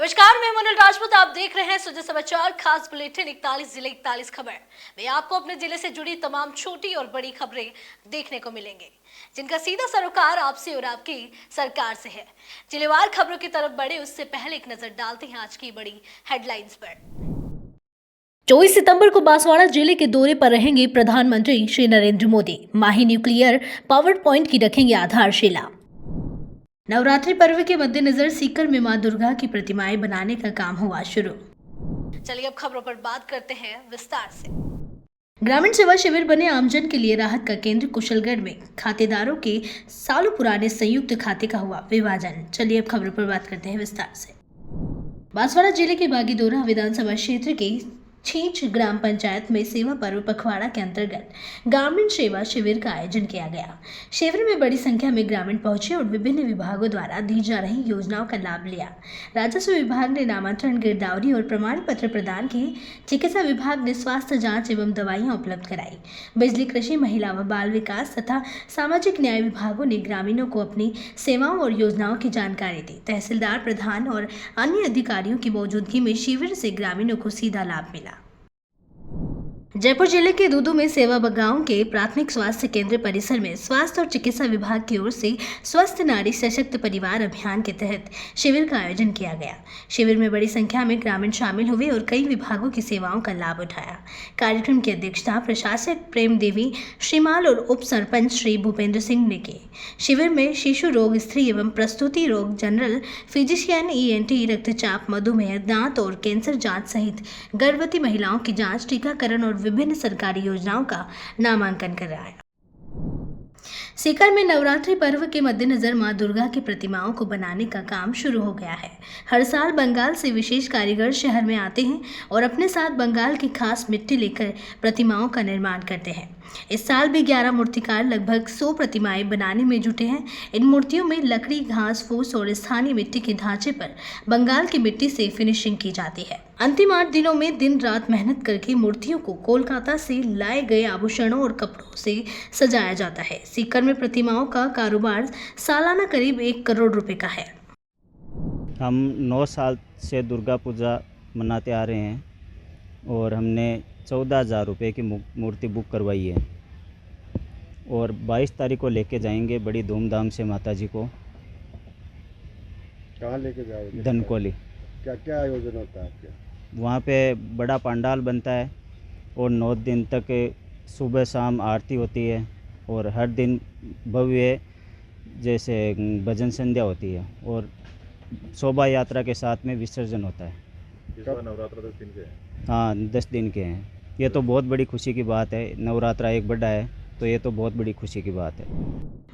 नमस्कार, मैं मनोल राजपूत। आप देख रहे हैं सुजय समाचार खास बुलेटिन 41 जिले 41 खबर में आपको अपने जिले से जुड़ी तमाम छोटी और बड़ी खबरें देखने को मिलेंगे, जिनका सीधा सरोकार आपसे और आपकी सरकार से है। जिलेवार खबरों की तरफ बढ़े उससे पहले एक नजर डालते हैं आज की बड़ी हेडलाइंस पर। 24 सितंबर को बांसवाड़ा जिले के दौरे पर रहेंगे प्रधानमंत्री श्री नरेंद्र मोदी। माही न्यूक्लियर पावर प्वाइंट की रखेंगे आधारशिला। नवरात्रि पर्व के मद्देनजर सीकर में मां दुर्गा की प्रतिमाएं बनाने का काम हुआ शुरू। चलिए अब खबरों पर बात करते हैं विस्तार से। ग्रामीण सेवा शिविर बने आमजन के लिए राहत का केंद्र। कुशलगढ़ में खातेदारों के सालों पुराने संयुक्त खाते का हुआ विभाजन। चलिए अब खबरों पर बात करते हैं विस्तार से। बांसवाड़ा जिले के बागीदोरा विधानसभा क्षेत्र के छींच ग्राम पंचायत में सेवा पर्व पखवाड़ा के अंतर्गत ग्रामीण सेवा शिविर का आयोजन किया गया। शिविर में बड़ी संख्या में ग्रामीण पहुंचे और विभिन्न विभागों द्वारा दी जा रही योजनाओं का लाभ लिया। राजस्व विभाग ने नामांतरण, गिरदावरी और प्रमाण पत्र प्रदान किए। चिकित्सा विभाग ने स्वास्थ्य जाँच एवं दवाइयाँ उपलब्ध कराई। बिजली, कृषि, महिला व बाल विकास तथा सामाजिक न्याय विभागों ने ग्रामीणों को अपनी सेवाओं और योजनाओं की जानकारी दी। तहसीलदार, प्रधान और अन्य अधिकारियों की मौजूदगी में शिविर से ग्रामीणों को सीधा लाभ मिला। जयपुर जिले के दूदू में सेवा गांव के प्राथमिक स्वास्थ्य केंद्र परिसर में स्वास्थ्य और चिकित्सा विभाग की ओर से स्वस्थ नारी सशक्त परिवार अभियान के तहत शिविर का आयोजन किया गया। शिविर में बड़ी संख्या में ग्रामीण शामिल हुए और कई विभागों की सेवाओं का लाभ उठाया। कार्यक्रम की अध्यक्षता प्रशासक प्रेम देवी श्रीमाल और उप सरपंच श्री भूपेंद्र सिंह ने की। शिविर में शिशु रोग, स्त्री एवं प्रसूति रोग, जनरल फिजिशियन, ENT, रक्तचाप, मधुमेह, दांत और कैंसर जांच सहित गर्भवती महिलाओं की जांच, टीकाकरण और विभिन्न सरकारी योजनाओं का नामांकन कराया। सीकर में नवरात्रि पर्व के मद्देनजर मां दुर्गा की प्रतिमाओं को बनाने का काम शुरू हो गया है। हर साल बंगाल से विशेष कारीगर शहर में आते हैं और अपने साथ बंगाल की खास मिट्टी लेकर प्रतिमाओं का निर्माण करते हैं। इस साल भी 11 मूर्तिकार लगभग 100 प्रतिमाएं बनाने में जुटे हैं। इन मूर्तियों में लकड़ी, घास फूस और स्थानीय मिट्टी के ढांचे पर बंगाल की मिट्टी से फिनिशिंग की जाती है। अंतिम 8 दिनों में दिन रात मेहनत करके मूर्तियों को कोलकाता से लाए गए आभूषणों और कपड़ों से सजाया जाता है। सीकर में प्रतिमाओं का कारोबार सालाना करीब 1 करोड़ रुपए का है। हम 9 साल से दुर्गा पूजा मनाते आ रहे हैं और हमने 14,000 रुपये की मूर्ति बुक करवाई है और 22 तारीख को लेके जाएंगे बड़ी धूमधाम से माता जी को। कहाँ लेके जाओगे? धनकोली। क्या क्या आयोजन होता है आपके? वहाँ पे बड़ा पंडाल बनता है और 9 दिन तक सुबह शाम आरती होती है और हर दिन भव्य जैसे भजन संध्या होती है और शोभा यात्रा के साथ में विसर्जन होता है। इस बार नवरात्र 10 दिन के हैं। हाँ, 10 दिन के हैं। ये तो बहुत बड़ी खुशी की बात है। नवरात्रा एक बड़ा है तो ये तो बहुत बड़ी खुशी की बात है।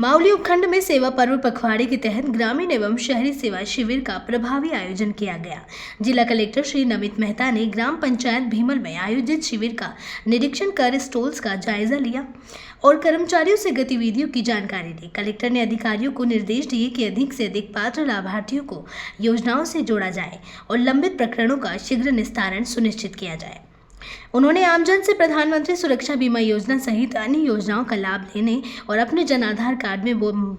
मावली उपखंड में सेवा पर्व पखवाड़े के तहत ग्रामीण एवं शहरी सेवा शिविर का प्रभावी आयोजन किया गया। जिला कलेक्टर श्री नमित मेहता ने ग्राम पंचायत भीमल में आयोजित शिविर का निरीक्षण कर स्टॉल्स का जायजा लिया और कर्मचारियों से गतिविधियों की जानकारी दी। कलेक्टर ने अधिकारियों को निर्देश दिए कि अधिक से अधिक पात्र लाभार्थियों को योजनाओं से जोड़ा जाए और लंबित प्रकरणों का शीघ्र निस्तारण सुनिश्चित किया जाए। उन्होंने आमजन से प्रधानमंत्री सुरक्षा बीमा योजना सहित अन्य योजनाओं का लाभ लेने और अपने जन आधार कार्ड में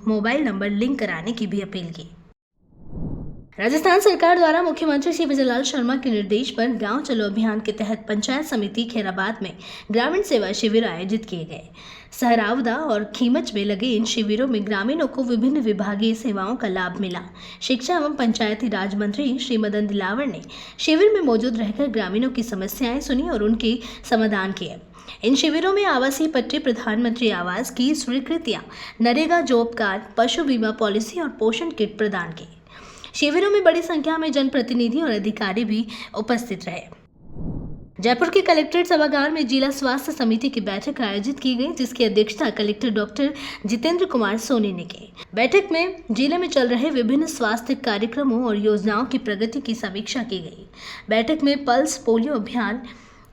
मोबाइल नंबर लिंक कराने की भी अपील की। राजस्थान सरकार द्वारा मुख्यमंत्री श्री विजयलाल शर्मा के निर्देश पर गांव चलो अभियान के तहत पंचायत समिति खैराबाद में ग्रामीण सेवा शिविर आयोजित किए गए। सहरावदा और खीमच में लगे इन शिविरों में ग्रामीणों को विभिन्न विभागीय सेवाओं का लाभ मिला। शिक्षा एवं पंचायती राज मंत्री श्री मदन दिलावर ने शिविर में मौजूद रहकर ग्रामीणों की समस्याएं सुनी और उनके समाधान किए। इन शिविरों में आवासीय पट्टे, प्रधानमंत्री आवास की स्वीकृतियां, नरेगा जॉब कार्ड, पशु बीमा पॉलिसी और पोषण किट प्रदान की। शिविरों में बड़ी संख्या में जनप्रतिनिधि और अधिकारी भी उपस्थित रहे। जयपुर के कलेक्ट्रेट सभागार में जिला स्वास्थ्य समिति की बैठक आयोजित की गई, जिसकी अध्यक्षता कलेक्टर डॉक्टर जितेंद्र कुमार सोनी ने की। बैठक में जिले में चल रहे विभिन्न स्वास्थ्य कार्यक्रमों और योजनाओं की प्रगति की समीक्षा की गई। बैठक में पल्स पोलियो अभियान,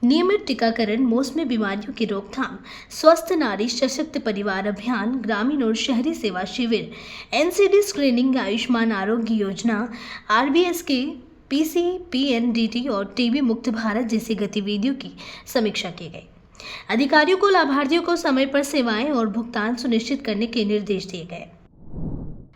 नियमित टीकाकरण, मौसमी बीमारियों की रोकथाम, स्वस्थ नारी सशक्त परिवार अभियान, ग्रामीण और शहरी सेवा शिविर, NCD screening, Ayushman Arogya Yojana, RBS के PC, PNDT और TB मुक्त भारत जैसी गतिविधियों की समीक्षा की गई। अधिकारियों को लाभार्थियों को समय पर सेवाएं और भुगतान सुनिश्चित करने के निर्देश दिए गए।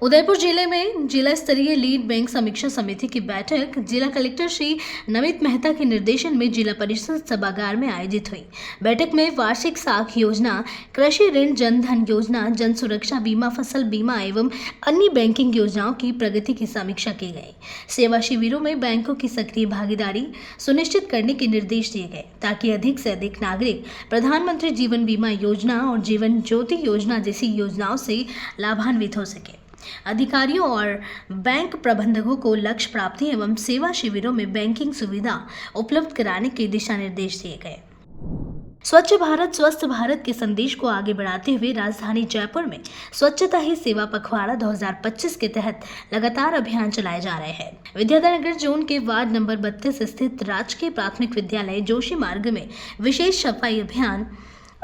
उदयपुर जिले में जिला स्तरीय लीड बैंक समीक्षा समिति की बैठक जिला कलेक्टर श्री नमित मेहता के निर्देशन में जिला परिषद सभागार में आयोजित हुई। बैठक में वार्षिक साख योजना, कृषि ऋण जन धन योजना, जन सुरक्षा बीमा, फसल बीमा एवं अन्य बैंकिंग योजनाओं की प्रगति की समीक्षा की गई। सेवा शिविरों में बैंकों की सक्रिय भागीदारी सुनिश्चित करने के निर्देश दिए गए ताकि अधिक से अधिक नागरिक प्रधानमंत्री जीवन बीमा योजना और जीवन ज्योति योजना जैसी योजनाओं से लाभान्वित हो सके। अधिकारियों और बैंक प्रबंधकों को लक्ष्य प्राप्ति एवं सेवा शिविरों में बैंकिंग सुविधा उपलब्ध कराने के दिशा निर्देश दिए गए। स्वच्छ भारत स्वस्थ भारत के संदेश को आगे बढ़ाते हुए राजधानी जयपुर में स्वच्छता ही सेवा पखवाड़ा 2025 के तहत लगातार अभियान चलाए जा रहे हैं। विद्याधर जोन के वार्ड नंबर 32 स्थित राजकीय प्राथमिक विद्यालय जोशी मार्ग में विशेष सफाई अभियान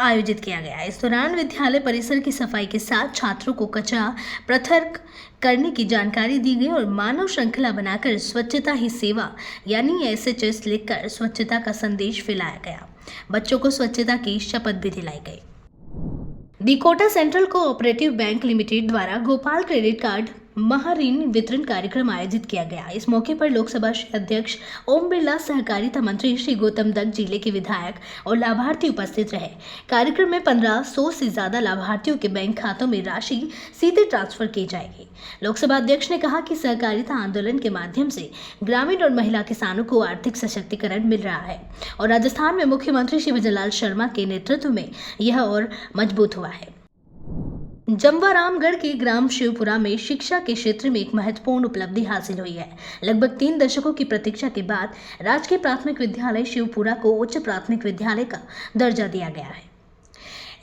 आयोजित किया गया। इस दौरान विद्यालय परिसर की सफाई के साथ छात्रों को कचरा पृथक करने की जानकारी दी गई और मानव श्रृंखला बनाकर स्वच्छता ही सेवा यानी SHS लिखकर स्वच्छता का संदेश फैलाया गया। बच्चों को स्वच्छता की शपथ भी दिलाई गई। Dakota central cooperative bank limited द्वारा गोपाल क्रेडिट कार्ड महाऋण वितरण कार्यक्रम आयोजित किया गया। इस मौके पर लोकसभा अध्यक्ष ओम बिरला, सहकारिता मंत्री श्री गौतम दत्त, जिले के विधायक और लाभार्थी उपस्थित रहे। कार्यक्रम में 1500 से ज्यादा लाभार्थियों के बैंक खातों में राशि सीधे ट्रांसफर की जाएगी। लोकसभा अध्यक्ष ने कहा कि सहकारिता आंदोलन के माध्यम से ग्रामीण और महिला किसानों को आर्थिक सशक्तिकरण मिल रहा है और राजस्थान में मुख्यमंत्री श्री विजयलाल शर्मा के नेतृत्व में यह और मजबूत हुआ है। जमवारामगढ़ के ग्राम शिवपुरा में शिक्षा के क्षेत्र में एक महत्वपूर्ण उपलब्धि हासिल हुई है। लगभग 3 दशकों की प्रतीक्षा के बाद राजकीय प्राथमिक विद्यालय शिवपुरा को उच्च प्राथमिक विद्यालय का दर्जा दिया गया है।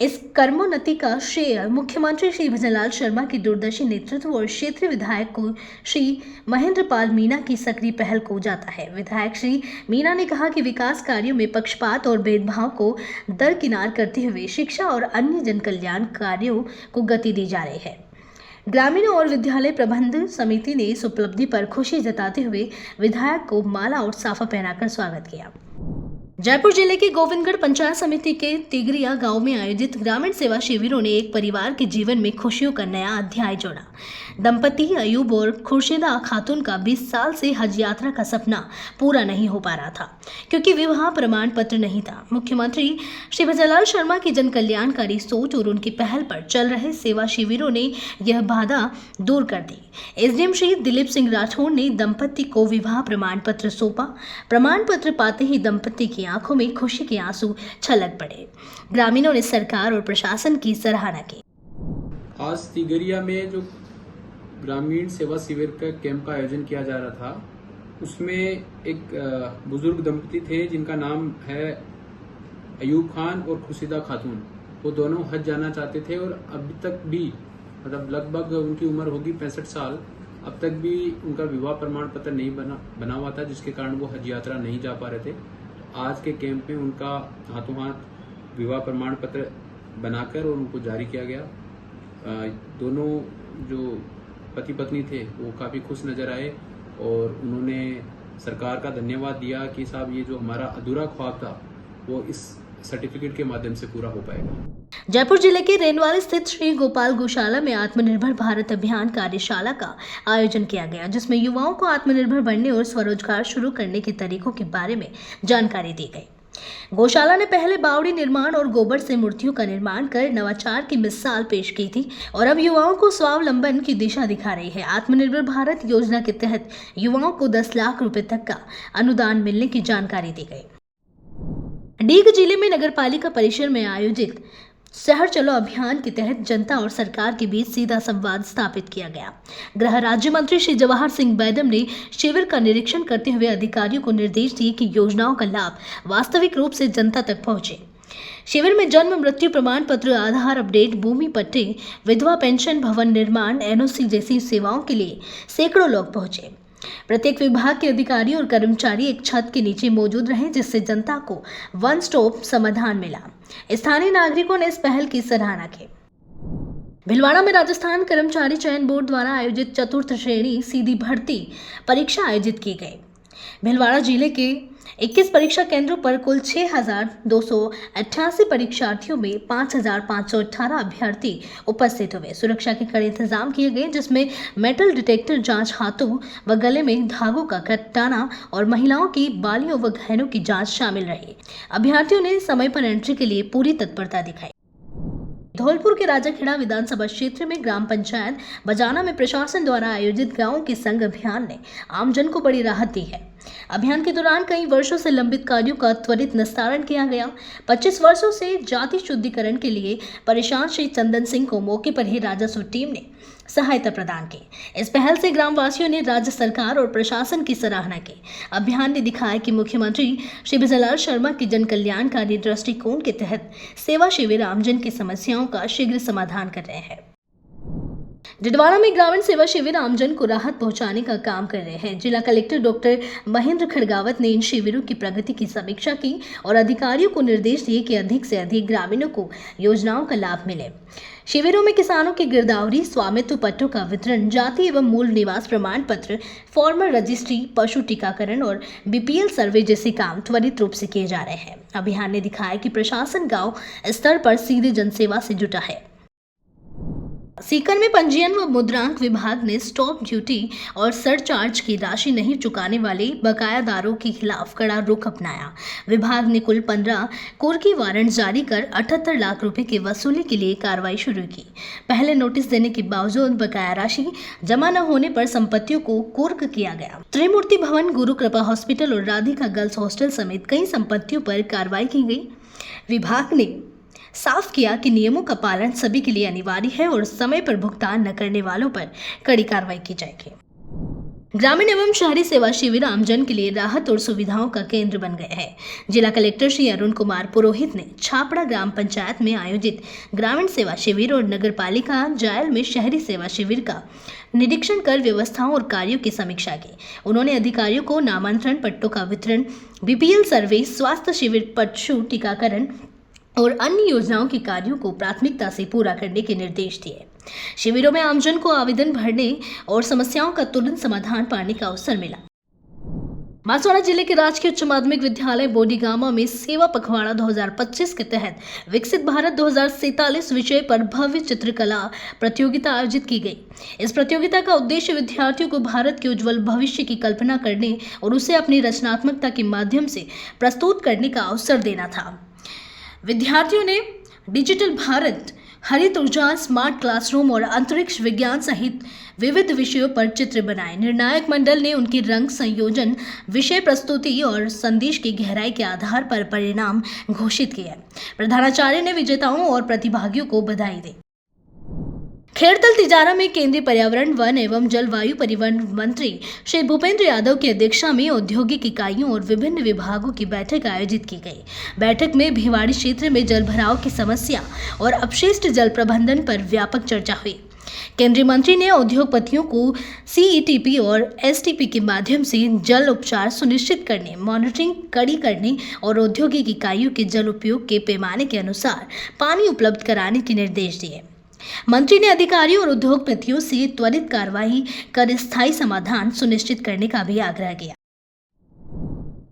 इस कर्मोन्नति का श्रेय मुख्यमंत्री श्री विजयलाल शर्मा के दूरदर्शी नेतृत्व और क्षेत्रीय विधायक को श्री महेंद्र पाल मीणा की सक्रिय पहल को जाता है। विधायक श्री मीणा ने कहा कि विकास कार्यों में पक्षपात और भेदभाव को दरकिनार करते हुए शिक्षा और अन्य जन कल्याण कार्यों को गति दी जा रही है। ग्रामीणों और विद्यालय प्रबंध समिति ने इस उपलब्धि पर खुशी जताते हुए विधायक को माला और साफा पहनाकर स्वागत किया। जयपुर जिले के गोविंदगढ़ पंचायत समिति के तिगरिया गांव में आयोजित ग्रामीण सेवा शिविरों ने एक परिवार के जीवन में खुशियों का नया अध्याय जोड़ा। दंपति अयूब और खुर्शीदा खातून का 20 साल से हज यात्रा का सपना पूरा नहीं हो पा रहा था क्योंकि विवाह प्रमाण पत्र नहीं था। मुख्यमंत्री श्री विजयलाल शर्मा की जन कल्याणकारी सोच और उनकी पहल पर चल रहे सेवा शिविरों ने यह बाधा दूर कर दी। SDM श्री दिलीप सिंह राठौर ने दंपति को विवाह प्रमाण पत्र सौंपा। प्रमाण पत्र पाते ही दंपति की आंखों में खुशी के आंसू छलक पड़े। ग्रामीणों ने सरकार और प्रशासन की सराहना की। आज तिगरिया में जो ग्रामीण सेवा शिविर का कैंप का आयोजन किया जा रहा था, उसमें एक बुजुर्ग दंपति थे जिनका नाम है अयूब खान और खुर्शीदा खातून। वो दोनों हज जाना चाहते थे और अभी तक भी मतलब लगभग उनकी उम्र होगी 65 साल, अब तक भी उनका विवाह प्रमाण पत्र नहीं बना हुआ था, जिसके कारण वो हज यात्रा नहीं जा पा रहे थे। आज के कैंप में उनका हाथों हाथ विवाह प्रमाण पत्र बनाकर और उनको जारी किया गया। दोनों जो पति पत्नी थे वो काफ़ी खुश नजर आए और उन्होंने सरकार का धन्यवाद दिया कि साहब ये जो हमारा अधूरा ख्वाब था वो इस सर्टिफिकेट के माध्यम से पूरा हो पाएगा। जयपुर जिले के रेनवाल स्थित श्री गोपाल गौशाला में आत्मनिर्भर भारत अभियान कार्यशाला का आयोजन किया गया, जिसमें युवाओं को आत्मनिर्भर बनने और स्वरोजगार शुरू करने के तरीकों के बारे में जानकारी दी गई। गौशाला ने पहले बावड़ी निर्माण और गोबर से मूर्तियों का निर्माण कर नवाचार की मिसाल पेश की थी और अब युवाओं को स्वावलंबन की दिशा दिखा रही है। आत्मनिर्भर भारत योजना के तहत युवाओं को 10 लाख रुपए तक का अनुदान मिलने की जानकारी दी गई। डीग जिले में नगरपालिका परिसर में आयोजित शहर चलो अभियान के तहत जनता और सरकार के बीच सीधा संवाद स्थापित किया गया। गृह राज्य मंत्री श्री जवाहर सिंह बैदम ने शिविर का निरीक्षण करते हुए अधिकारियों को निर्देश दिए कि योजनाओं का लाभ वास्तविक रूप से जनता तक पहुंचे। शिविर में जन्म मृत्यु प्रमाण पत्र, आधार अपडेट, भूमि पट्टे, विधवा पेंशन, भवन निर्माण, NOC जैसी सेवाओं के लिए सैकड़ों लोग पहुंचे। प्रत्येक विभाग के अधिकारी और कर्मचारी एक छत के नीचे मौजूद रहे, जिससे जनता को वन स्टॉप समाधान मिला। स्थानीय नागरिकों ने इस पहल की सराहना की। भिलवाड़ा में राजस्थान कर्मचारी चयन बोर्ड द्वारा आयोजित चतुर्थ श्रेणी सीधी भर्ती परीक्षा आयोजित की गई। भिलवाड़ा जिले के 21 परीक्षा केंद्रों पर कुल 6,288 परीक्षार्थियों में 5,518 अभ्यर्थी उपस्थित हुए। सुरक्षा के कड़े इंतजाम किए गए, जिसमें मेटल डिटेक्टर जांच, हाथों व गले में धागों का कटाना और महिलाओं की बालियों व गहनों की जांच शामिल रही। अभ्यर्थियों ने समय पर एंट्री के लिए पूरी तत्परता दिखाई। धौलपुर के राजाखेड़ा विधानसभा क्षेत्र में ग्राम पंचायत बजाना में प्रशासन द्वारा आयोजित गांवों के संग अभियान ने आमजन को बड़ी राहत दी है। अभियान के दौरान कई वर्षों से लंबित कार्यों का त्वरित निस्तारण किया गया। 25 वर्षों से जाति शुद्धिकरण के लिए परेशान श्री चंदन सिंह को मौके पर ही राजस्व टीम ने सहायता प्रदान की। इस पहल से ग्रामवासियों ने राज्य सरकार और प्रशासन की सराहना की। अभियान ने दिखाया कि मुख्यमंत्री श्री बिजलाल शर्मा की जन कल्याणकारी दृष्टिकोण के तहत सेवा शिविर आमजन की समस्याओं का शीघ्र समाधान कर रहे हैं। डिडवाना में ग्रामीण सेवा शिविर आमजन को राहत पहुंचाने का काम कर रहे हैं। जिला कलेक्टर डॉक्टर महेंद्र खड़गावत ने इन शिविरों की प्रगति की समीक्षा की और अधिकारियों को निर्देश दिए कि अधिक से अधिक ग्रामीणों को योजनाओं का लाभ मिले। शिविरों में किसानों की गिरदावरी, स्वामित्व पट्टों का वितरण, जाति एवं मूल निवास प्रमाण पत्र, फार्मर रजिस्ट्री, पशु टीकाकरण और बीपीएल सर्वे जैसे काम त्वरित रूप से किए जा रहे हैं। अभियान ने दिखाया कि प्रशासन गांव स्तर पर सीधे जनसेवा से जुटा है। सीकर में पंजीयन व मुद्रांक विभाग ने स्टॉप ड्यूटी और सरचार्ज की राशि नहीं चुकाने वाले बकायादारों के खिलाफ कड़ा रुख अपनाया। विभाग ने कुल 15 कुर्की वारंट जारी कर 78 लाख रुपए की वसूली के लिए कार्रवाई शुरू की। पहले नोटिस देने के बावजूद बकाया राशि जमा न होने पर संपत्तियों को कुर्क किया गया। त्रिमूर्ति भवन, गुरु कृपा हॉस्पिटल और राधिका गर्ल्स हॉस्टल समेत कई संपत्तियों पर कार्रवाई की गई। विभाग ने साफ किया कि नियमों का पालन सभी के लिए अनिवार्य है और समय पर भुगतान न करने वालों पर कड़ी कार्रवाई की जाएगी। ग्रामीण एवं शहरी सेवा शिविर आमजन के लिए राहत और सुविधाओं का केंद्र बन गए हैं। जिला कलेक्टर श्री अरुण कुमार पुरोहित ने छापड़ा ग्राम पंचायत में आयोजित ग्रामीण सेवा शिविर और नगर पालिका जायल में शहरी सेवा शिविर का निरीक्षण कर व्यवस्थाओं और कार्यों की समीक्षा की। उन्होंने अधिकारियों को नामांतरण पट्टों का वितरण, बीपीएल सर्वे, स्वास्थ्य शिविर, पशु टीकाकरण और अन्य योजनाओं के कार्यों को प्राथमिकता से पूरा करने के निर्देश दिए। शिविरों में आमजन को आवेदन भरने और समस्याओं का तुरंत समाधान पाने का अवसर मिला। बांसवाड़ा जिले के राजकीय उच्च माध्यमिक विद्यालय बोडीगामा में सेवा पखवाड़ा 2025 के तहत विकसित भारत 2047 विषय पर भव्य चित्रकला प्रतियोगिता आयोजित की गई। इस प्रतियोगिता का उद्देश्य विद्यार्थियों को भारत के उज्जवल भविष्य की कल्पना करने और उसे अपनी रचनात्मकता के माध्यम से प्रस्तुत करने का अवसर देना था। विद्यार्थियों ने डिजिटल भारत, हरित ऊर्जा, स्मार्ट क्लासरूम और अंतरिक्ष विज्ञान सहित विविध विषयों पर चित्र बनाए। निर्णायक मंडल ने उनकी रंग संयोजन, विषय प्रस्तुति और संदेश की गहराई के आधार पर परिणाम घोषित किए। प्रधानाचार्य ने विजेताओं और प्रतिभागियों को बधाई दी। खेड़तल तिजारा में केंद्रीय पर्यावरण, वन एवं जलवायु परिवर्तन मंत्री श्री भूपेंद्र यादव की अध्यक्षता में औद्योगिक इकाइयों और विभिन्न विभागों की बैठक आयोजित की गई। बैठक में भिवाड़ी क्षेत्र में जलभराव की समस्या और अपशिष्ट जल प्रबंधन पर व्यापक चर्चा हुई। केंद्रीय मंत्री ने उद्योगपतियों को सीईटीपी और एसटीपी के माध्यम से जल उपचार सुनिश्चित करने, मॉनिटरिंग कड़ी करने और औद्योगिक इकाइयों के जल उपयोग के पैमाने के अनुसार पानी उपलब्ध कराने के निर्देश दिए। मंत्री ने अधिकारियों और उद्योगपतियों से त्वरित कार्रवाई कर स्थायी समाधान सुनिश्चित करने का भी आग्रह किया।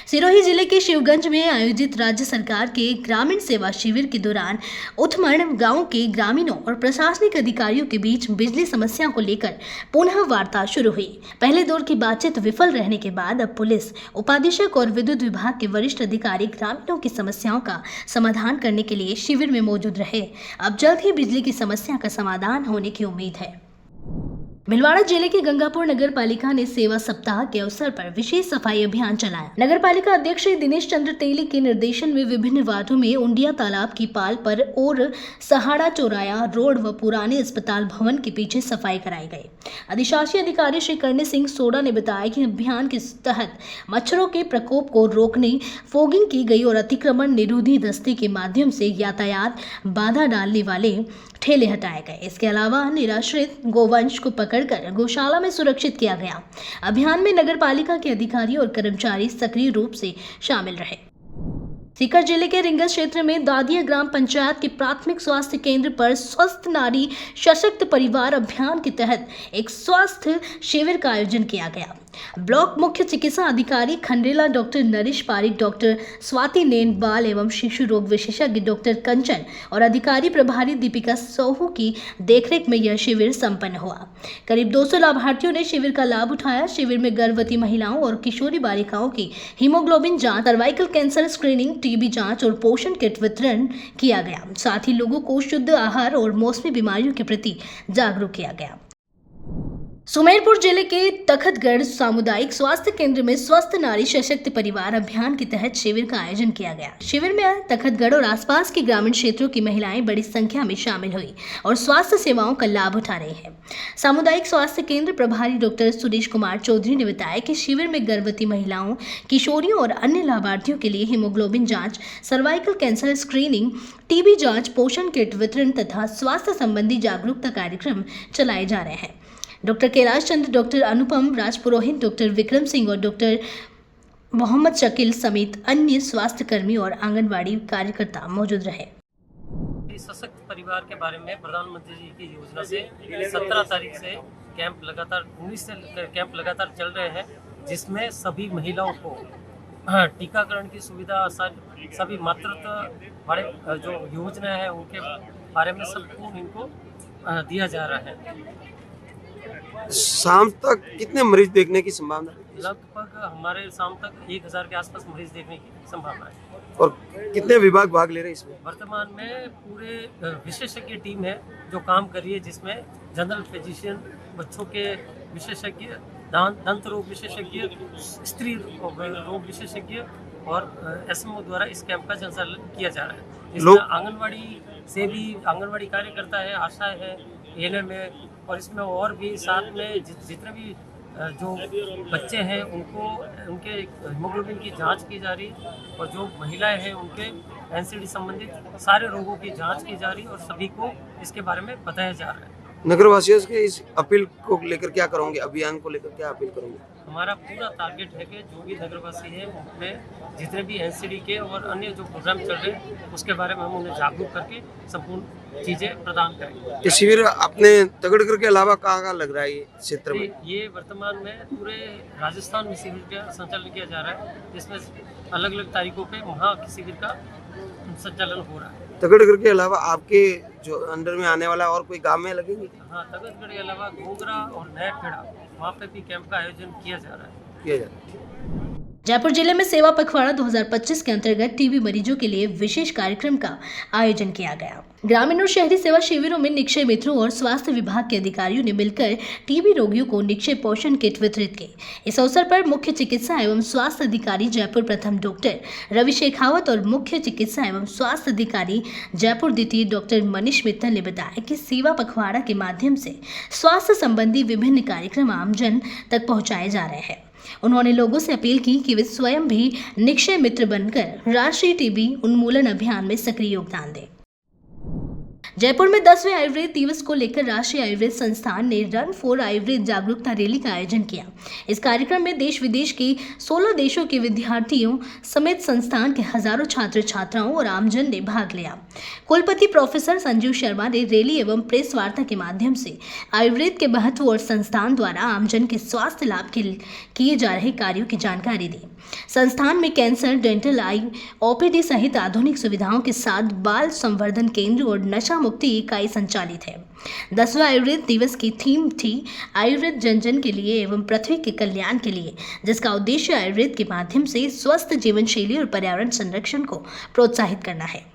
सिरोही जिले के शिवगंज में आयोजित राज्य सरकार के ग्रामीण सेवा शिविर के दौरान उथमण गांव के ग्रामीणों और प्रशासनिक अधिकारियों के बीच बिजली समस्या को लेकर पुनः वार्ता शुरू हुई। पहले दौर की बातचीत विफल रहने के बाद अब पुलिस उपाधीक्षक और विद्युत विभाग के वरिष्ठ अधिकारी ग्रामीणों की समस्याओं का समाधान करने के लिए शिविर में मौजूद रहे। अब जल्द ही बिजली की समस्या का समाधान होने की उम्मीद है। भिलवाड़ा जिले के गंगापुर नगर पालिका ने सेवा सप्ताह के अवसर पर विशेष सफाई अभियान चलाया। नगर पालिका अध्यक्ष दिनेश चंद्र तेली के निर्देशन में विभिन्न वार्डों में उंडिया तालाब की पाल पर और सहाड़ा चौराया रोड व पुराने अस्पताल भवन के पीछे सफाई कराई गई। अधिशासी अधिकारी श्री करणी सिंह सोडा ने बताया कि अभियान के तहत मच्छरों के प्रकोप को रोकने फॉगिंग की गई और अतिक्रमण निरोधी दस्ते के माध्यम से यातायात बाधा डालने वाले ठेले हटाए गए। इसके अलावा निराश्रित गोवंश को पकड़कर गौशाला में सुरक्षित किया गया। अभियान में नगर पालिका के अधिकारी और कर्मचारी सक्रिय रूप से शामिल रहे। सीकर जिले के रिंगस क्षेत्र में दादिया ग्राम पंचायत के प्राथमिक स्वास्थ्य केंद्र पर स्वस्थ नारी सशक्त परिवार अभियान के तहत एक स्वास्थ्य शिविर का आयोजन किया गया। ब्लॉक मुख्य चिकित्सा अधिकारी खंडेला डॉक्टर नरेश पारिक, डॉक्टर स्वाति नेन, बाल एवं शिशु रोग विशेषज्ञ डॉक्टर कंचन और अधिकारी प्रभारी दीपिका सोहू की देखरेख में यह शिविर संपन्न हुआ। करीब 200 लाभार्थियों ने शिविर का लाभ उठाया। शिविर में गर्भवती महिलाओं और किशोरी बालिकाओं की हीमोग्लोबिन जांच, सर्वाइकल कैंसर स्क्रीनिंग, टीबी जांच और पोषण किट वितरण किया गया। साथ ही लोगों को शुद्ध आहार और मौसमी बीमारियों के प्रति जागरूक किया गया। सुमेरपुर जिले के तखतगढ़ सामुदायिक स्वास्थ्य केंद्र में स्वस्थ नारी सशक्त परिवार अभियान के तहत शिविर का आयोजन किया गया। शिविर में तखतगढ़ और आसपास के ग्रामीण क्षेत्रों की महिलाएं बड़ी संख्या में शामिल हुई और स्वास्थ्य सेवाओं का लाभ उठा रही हैं। सामुदायिक स्वास्थ्य केंद्र प्रभारी डॉक्टर सुरेश कुमार चौधरी ने बताया कि शिविर में गर्भवती महिलाओं, किशोरियों और अन्य लाभार्थियों के लिए हीमोग्लोबिन जाँच, सर्वाइकल कैंसर स्क्रीनिंग, टीबी जाँच, पोषण किट वितरण तथा स्वास्थ्य संबंधी जागरूकता कार्यक्रम चलाए जा रहे हैं। डॉक्टर कैलाश चंद्र, डॉक्टर अनुपम राजपुरोहित, डॉक्टर विक्रम सिंह और डॉक्टर मोहम्मद शकील समेत अन्य स्वास्थ्य कर्मी और आंगनवाड़ी कार्यकर्ता मौजूद रहे। सशक्त परिवार के बारे में प्रधानमंत्री जी की योजना से 17 तारीख से कैंप लगातार 19 से कैंप लगातार चल रहे हैं, जिसमें सभी महिलाओं को टीकाकरण की सुविधा, सभी मातृत्व वाले जो योजना है उनके बारे में सबको इनको दिया जा रहा है। शाम तक कितने मरीज देखने की संभावना है? लगभग हमारे शाम तक 1000 के आसपास मरीज देखने की संभावना है। और कितने विभाग भाग ले रहे हैं इसमें? वर्तमान में पूरे विशेषज्ञ टीम है जो काम कर रही है, जिसमें जनरल फिजिशियन, बच्चों के विशेषज्ञ, दंत रोग विशेषज्ञ, स्त्री रोग विशेषज्ञ और एसएमओ द्वारा इस कैंप का संचालन किया जा रहा है। इसमें आंगनवाड़ी से भी आंगनवाड़ी कार्यकर्ता है, आशा है, एएनएम है और इसमें और भी साथ में जितने भी जो बच्चे हैं उनको उनके हीमोग्लोबिन की जांच की जा रही है और जो महिलाएं हैं उनके एनसीडी संबंधित सारे रोगों की जांच की जा रही है और सभी को इसके बारे में बताया जा रहा है। नगरवासियों के इस अपील को लेकर क्या करोगे? अभियान को लेकर क्या अपील करोगे? हमारा पूरा टारगेट है कि जो भी नगरवासी है उनमें जितने भी एनसीडी के और अन्य जो प्रोग्राम चल रहे हैं उसके बारे में हम उन्हें जागरूक करके संपूर्ण चीजें प्रदान करेंगे। ये शिविर अपने तगड़गढ़ के अलावा कहाँ लग रहा है ये क्षेत्र में? ये वर्तमान में पूरे राजस्थान में शिविर का संचालन किया जा रहा है, जिसमें अलग अलग तारीखों पे वहाँ की शिविर का संचालन हो रहा है। तगड़गढ़ के अलावा आपके जो अंडर में आने वाला और कोई गांव में लगेंगे? हाँ, तगड़गढ़ के अलावा घोगरा और नया खेड़ा वहाँ पे भी कैंप का आयोजन किया जा रहा है। जयपुर जिले में सेवा पखवाड़ा 2025 के अंतर्गत टीबी मरीजों के लिए विशेष कार्यक्रम का आयोजन किया गया। ग्रामीण और शहरी सेवा शिविरों में निक्षय मित्रों और स्वास्थ्य विभाग के अधिकारियों ने मिलकर टीबी रोगियों को निक्षय पोषण किट वितरित की। इस अवसर पर मुख्य चिकित्सा एवं स्वास्थ्य अधिकारी जयपुर प्रथम डॉक्टर रवि शेखावत और मुख्य चिकित्सा एवं स्वास्थ्य अधिकारी जयपुर द्वितीय डॉक्टर मनीष मित्तल ने बताया कि सेवा पखवाड़ा के माध्यम से स्वास्थ्य संबंधी विभिन्न कार्यक्रम आमजन तक पहुँचाए जा रहे हैं। उन्होंने लोगों से अपील की कि वे स्वयं भी निक्षय मित्र बनकर राष्ट्रीय टीबी उन्मूलन अभियान में सक्रिय योगदान दें। जयपुर में 10वें आयुर्वेद दिवस को लेकर राष्ट्रीय आयुर्वेद संस्थान ने रन फॉर आयुर्वेद जागरूकता रैली का आयोजन किया। इस कार्यक्रम में देश विदेश के 16 देशों के विद्यार्थियों समेत संस्थान के हजारों छात्र छात्राओं और आमजन ने भाग लिया। कुलपति प्रोफेसर संजीव शर्मा ने रैली एवं प्रेस वार्ता के माध्यम से आयुर्वेद के महत्व और संस्थान द्वारा आमजन के स्वास्थ्य लाभ के किए जा रहे कार्यों की जानकारी दी। संस्थान में कैंसर, डेंटल, आई, ओपीडी सहित आधुनिक सुविधाओं के साथ बाल संवर्धन केंद्र और नशा मुक्ति इकाई संचालित है। 10वां आयुर्वेद दिवस की थीम थी आयुर्वेद जन जन के लिए एवं पृथ्वी के कल्याण के लिए, जिसका उद्देश्य आयुर्वेद के माध्यम से स्वस्थ जीवन शैली और पर्यावरण संरक्षण को प्रोत्साहित करना है।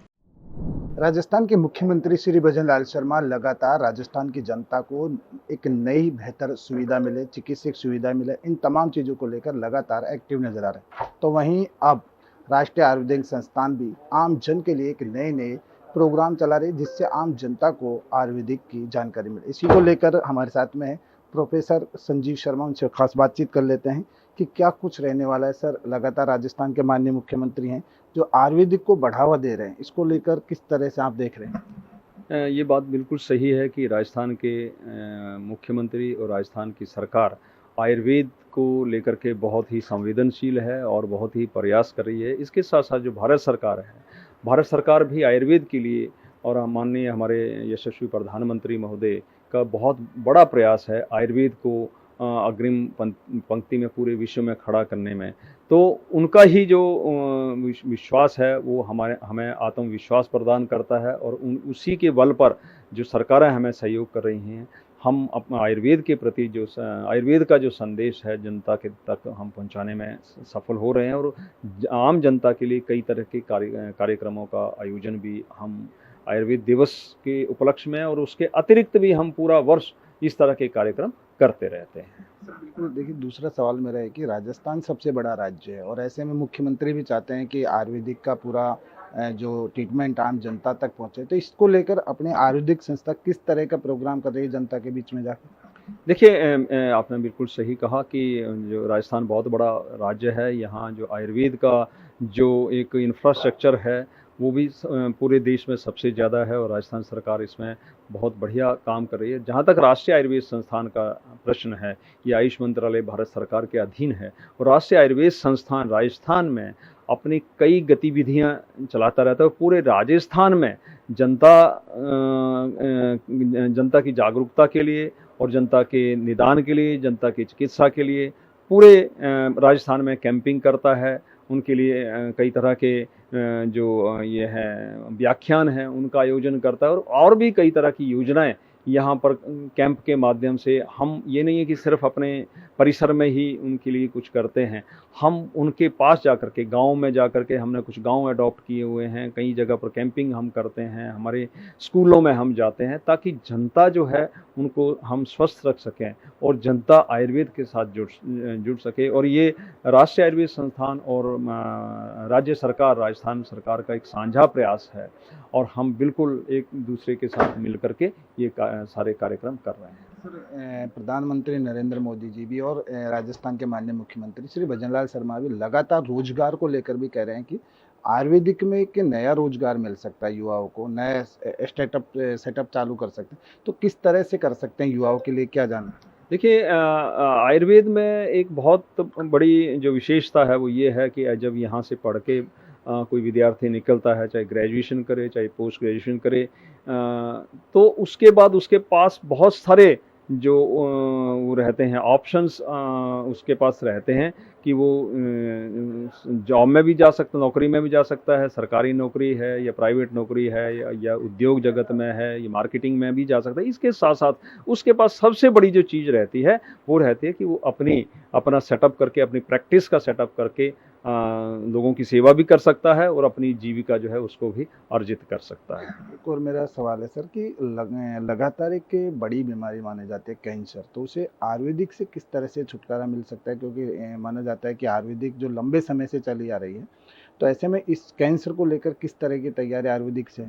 राजस्थान के मुख्यमंत्री श्री भजन लाल शर्मा लगातार राजस्थान की जनता को एक नई बेहतर सुविधा मिले, चिकित्सक सुविधा मिले, इन तमाम चीज़ों को लेकर लगातार एक्टिव नजर आ रहे हैं। तो वहीं अब राष्ट्रीय आयुर्वेदिक संस्थान भी आम जन के लिए एक नए प्रोग्राम चला रही है, जिससे आम जनता को आयुर्वेदिक की जानकारी मिले। इसी को लेकर हमारे साथ में प्रोफेसर संजीव शर्मा, उनसे खास बातचीत कर लेते हैं कि क्या कुछ रहने वाला है। सर, लगातार राजस्थान के माननीय मुख्यमंत्री हैं जो आयुर्वेदिक को बढ़ावा दे रहे हैं, इसको लेकर किस तरह से आप देख रहे हैं? ये बात बिल्कुल सही है कि राजस्थान के मुख्यमंत्री और राजस्थान की सरकार आयुर्वेद को लेकर के बहुत ही संवेदनशील है और बहुत ही प्रयास कर रही है। इसके साथ साथ जो भारत सरकार है, भारत सरकार भी आयुर्वेद के लिए और माननीय हमारे यशस्वी प्रधानमंत्री महोदय का बहुत बड़ा प्रयास है आयुर्वेद को अग्रिम पंक्ति में पूरे विश्व में खड़ा करने में। तो उनका ही जो विश्वास है वो हमें आत्मविश्वास प्रदान करता है, और उसी के बल पर जो सरकारें हमें सहयोग कर रही हैं, हम अपना आयुर्वेद के प्रति जो आयुर्वेद का जो संदेश है जनता के तक हम पहुंचाने में सफल हो रहे हैं। और आम जनता के लिए कई तरह के कार्यक्रमों का आयोजन भी हम आयुर्वेद दिवस के उपलक्ष्य में और उसके अतिरिक्त भी हम पूरा वर्ष इस तरह के कार्यक्रम करते रहते हैं। बिल्कुल, देखिए दूसरा सवाल मेरा है कि राजस्थान सबसे बड़ा राज्य है और ऐसे में मुख्यमंत्री भी चाहते हैं कि आयुर्वेदिक का पूरा जो ट्रीटमेंट आम जनता तक पहुंचे, तो इसको लेकर अपने आयुर्वेदिक संस्था किस तरह का प्रोग्राम कर रही है जनता के बीच में जाकर? देखिए, आपने बिल्कुल सही कहा कि जो राजस्थान बहुत बड़ा राज्य है, यहाँ जो आयुर्वेद का जो एक इंफ्रास्ट्रक्चर है वो भी पूरे देश में सबसे ज़्यादा है, और राजस्थान सरकार इसमें बहुत बढ़िया काम कर रही है। जहाँ तक राष्ट्रीय आयुर्वेद संस्थान का प्रश्न है, ये आयुष मंत्रालय भारत सरकार के अधीन है, और राष्ट्रीय आयुर्वेद संस्थान राजस्थान में अपनी कई गतिविधियाँ चलाता रहता है। पूरे राजस्थान में जनता की जागरूकता के लिए और जनता के निदान के लिए, जनता की चिकित्सा के लिए पूरे राजस्थान में कैंपिंग करता है। उनके लिए कई तरह के जो ये है व्याख्यान हैं उनका आयोजन करता है, और भी कई तरह की योजनाएं यहाँ पर कैंप के माध्यम से। हम ये नहीं है कि सिर्फ अपने परिसर में ही उनके लिए कुछ करते हैं, हम उनके पास जाकर के गांव में जाकर के हमने कुछ गांव अडॉप्ट किए हुए हैं, कई जगह पर कैंपिंग हम करते हैं, हमारे स्कूलों में हम जाते हैं, ताकि जनता जो है उनको हम स्वस्थ रख सकें और जनता आयुर्वेद के साथ जुड़ सके। और ये राष्ट्रीय आयुर्वेद संस्थान और राज्य सरकार राजस्थान सरकार का एक साझा प्रयास है, और हम बिल्कुल एक दूसरे के साथ मिल करके ये सारे कार्यक्रम कर रहे हैं। सर, प्रधानमंत्री नरेंद्र मोदी जी भी और राजस्थान के माननीय मुख्यमंत्री श्री भजनलाल शर्मा भी लगातार रोजगार को लेकर भी कह रहे हैं कि आयुर्वेदिक में एक नया रोजगार मिल सकता है, युवाओं को नया सेटअप चालू कर सकते हैं। तो किस तरह से कर सकते हैं, युवाओं के लिए क्या जानना? देखिए, आयुर्वेद में एक बहुत बड़ी जो विशेषता है वो ये है कि जब यहाँ से पढ़ के कोई विद्यार्थी निकलता है, चाहे ग्रेजुएशन करे चाहे पोस्ट ग्रेजुएशन करे, तो उसके बाद उसके पास बहुत सारे जो वो रहते हैं ऑप्शंस उसके पास रहते हैं कि वो जॉब में भी जा सकता, नौकरी में भी जा सकता है, सरकारी नौकरी है या प्राइवेट नौकरी है या उद्योग जगत में है या मार्केटिंग में भी जा सकता है। इसके साथ साथ उसके पास सबसे बड़ी जो चीज़ रहती है वो रहती है कि वो अपना सेटअप करके, अपनी प्रैक्टिस का सेटअप करके लोगों की सेवा भी कर सकता है और अपनी जीविका जो है उसको भी अर्जित कर सकता है। एक और मेरा सवाल है सर कि लगातार एक बड़ी बीमारी मानी जाती है कैंसर, तो उसे आयुर्वेदिक से किस तरह से छुटकारा मिल सकता है? क्योंकि माना जाता है कि आयुर्वेदिक जो लंबे समय से चली आ रही है, तो ऐसे में इस कैंसर को लेकर किस तरह की तैयारी आयुर्वेदिक से?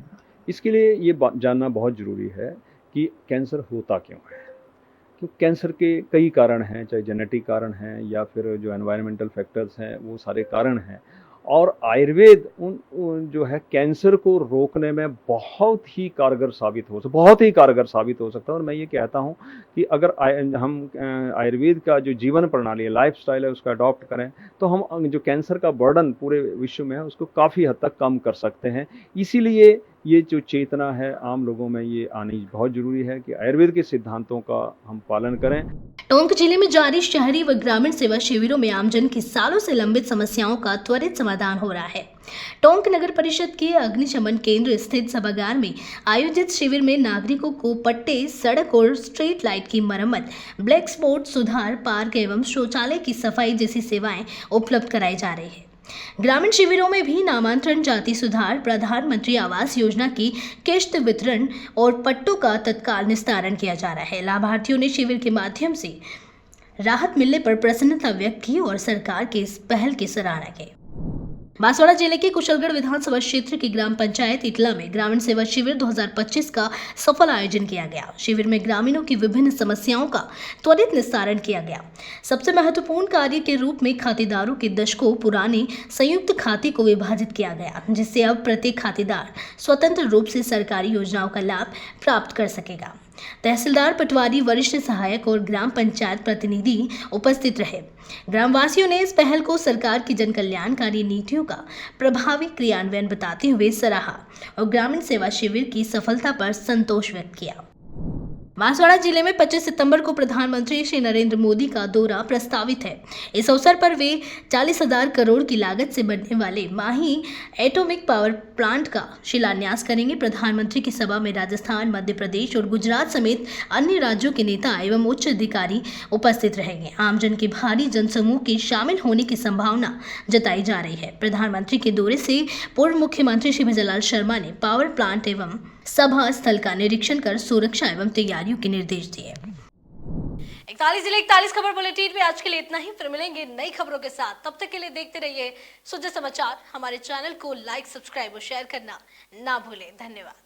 इसके लिए ये जानना बहुत ज़रूरी है कि कैंसर होता क्यों है। तो कैंसर के कई कारण हैं, चाहे जेनेटिक कारण हैं या फिर जो एनवायरमेंटल फैक्टर्स हैं, वो सारे कारण हैं। और आयुर्वेद उन जो है कैंसर को रोकने में बहुत ही कारगर साबित हो सकता है। और मैं ये कहता हूँ कि अगर हम आयुर्वेद का जो जीवन प्रणाली है, लाइफ स्टाइल है, उसका अडॉप्ट करें तो हम जो कैंसर का बर्डन पूरे विश्व में है उसको काफ़ी हद तक कम कर सकते हैं। इसीलिए ये जो चेतना है आम लोगों में ये आनी बहुत ज़रूरी है कि आयुर्वेद के सिद्धांतों का हम पालन करें। टोंक जिले में जारी शहरी व ग्रामीण सेवा शिविरों में आमजन की सालों से लंबित समस्याओं का त्वरित समाधान हो रहा है। टोंक नगर परिषद के अग्निशमन केंद्र स्थित सभागार में आयोजित शिविर में नागरिकों को पट्टे, सड़क और स्ट्रीट लाइट की मरम्मत, ब्लैक स्पॉट सुधार, पार्क एवं शौचालय की सफाई जैसी सेवाएं उपलब्ध कराई जा रही है। ग्रामीण शिविरों में भी नामांतरण, जाति सुधार, प्रधानमंत्री आवास योजना की किश्त वितरण और पट्टों का तत्काल निस्तारण किया जा रहा है। लाभार्थियों ने शिविर के माध्यम से राहत मिलने पर प्रसन्नता व्यक्त की और सरकार की इस पहल की सराहना की। बांसवाड़ा जिले के कुशलगढ़ विधानसभा क्षेत्र की ग्राम पंचायत इटला में ग्रामीण सेवा शिविर 2025 का सफल आयोजन किया गया। शिविर में ग्रामीणों की विभिन्न समस्याओं का त्वरित निस्तारण किया गया। सबसे महत्वपूर्ण कार्य के रूप में खातेदारों के दशकों पुराने संयुक्त खाते को विभाजित किया गया, जिससे अब प्रत्येक खातेदार स्वतंत्र रूप से सरकारी योजनाओं का लाभ प्राप्त कर सकेगा। तहसीलदार, पटवारी, वरिष्ठ सहायक और ग्राम पंचायत प्रतिनिधि उपस्थित रहे। ग्रामवासियों ने इस पहल को सरकार की जन कल्याणकारी नीतियों का प्रभावी क्रियान्वयन बताते हुए सराहा और ग्रामीण सेवा शिविर की सफलता पर संतोष व्यक्त किया। बांसवाड़ा जिले में 25 सितंबर को प्रधानमंत्री श्री नरेंद्र मोदी का दौरा प्रस्तावित है। इस अवसर पर वे 40,000 करोड़ की लागत से बनने वाले माही एटॉमिक पावर प्लांट का शिलान्यास करेंगे। प्रधानमंत्री की सभा में राजस्थान, मध्य प्रदेश और गुजरात समेत अन्य राज्यों के नेता एवं उच्च अधिकारी उपस्थित रहेंगे। आमजन के भारी जनसमूह के शामिल होने की संभावना जताई जा रही है। प्रधानमंत्री के दौरे से पूर्व मुख्यमंत्री श्री भजनलाल शर्मा ने पावर प्लांट एवं सभा स्थल का निरीक्षण कर सुरक्षा एवं तैयारियों के निर्देश दिए। 41 जिले 41 खबर बुलेटिन में आज के लिए इतना ही। फिर मिलेंगे नई खबरों के साथ। तब तक के लिए देखते रहिए सुजय समाचार। हमारे चैनल को लाइक, सब्सक्राइब और शेयर करना ना भूलें। धन्यवाद।